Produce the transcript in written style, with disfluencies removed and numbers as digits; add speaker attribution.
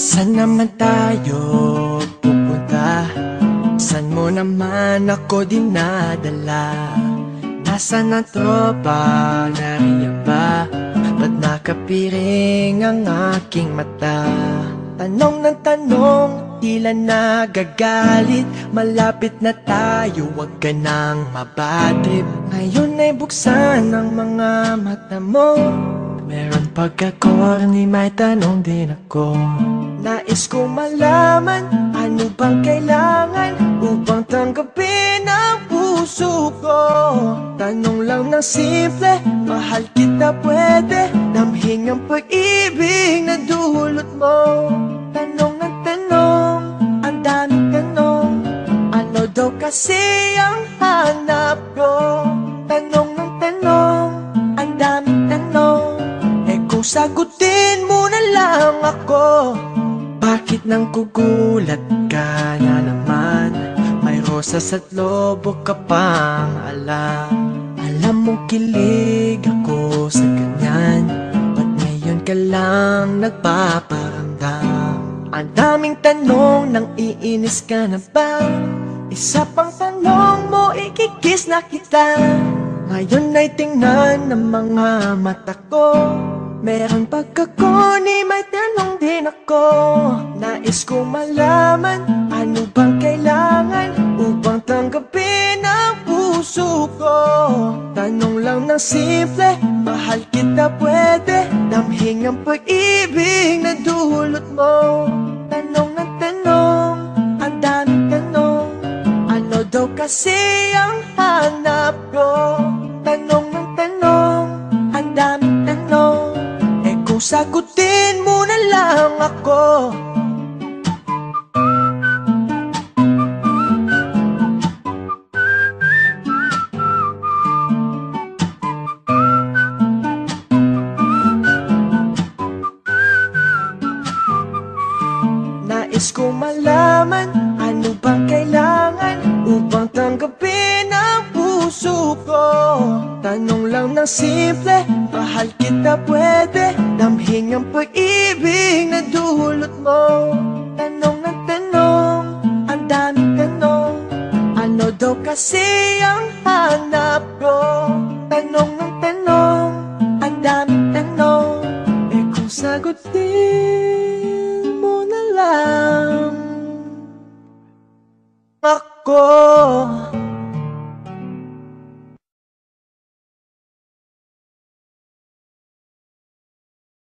Speaker 1: Saan naman tayo pupunta? Saan mo naman ako dinadala? Nasaan ang tropa? Nariyan ba? Ba't nakapiring ang aking mata? Tanong ng tanong, tila nagagalit. Malapit na tayo, wag ka nang mabadrip. Ngayon ay buksan ang mga mata mo. Meron pagka-corny, may tanong din ako. Nais kong malaman, ano bang kailangan upang tanggapin ang puso ko? Tanong lang ng simple, mahal kita pwede damhin ang pag-ibig na dulot mo. Tanong ng tanong, ang daming tanong, ano daw kasi ang hanap ko? Tanong ng tanong, ang daming tanong, kung sagutin mo na lang ako. Bakit nang gugulat ka na naman? May rosas at lobo ka pang alam. Alam mong kilig ako sa ganyan, ba't ngayon ka lang nagpaparamdam? Ang daming tanong, nang iinis ka na ba? Isa pang tanong mo, ikikiss na kita. Ngayon ay tingnan ng mga mata ko. Meron pagkakoni, may tanong din ako. Nais kong malaman, ano bang kailangan upang tanggapin ang puso ko? Tanong lang ng simple, mahal kita pwede damhin ang pag-ibig na dulot mo. Tanong ng tanong, ang daming tanong, ano daw kasi ang hanap ko? Tanong ng tanong, ang daming tanong, kung sagutin mo na lang ako. Nais kong malaman, ano bang kailangan upang tanggapin ang puso ko? Tanong lang ng simple, mahal kita pwede damhin ang pag-ibig na dulot mo. Tanong ng tanong, ang daming tanong, ano daw kasi ang hanap ko? Tanong ng tanong, ang daming tanong, kung sagutin mo na lang ako.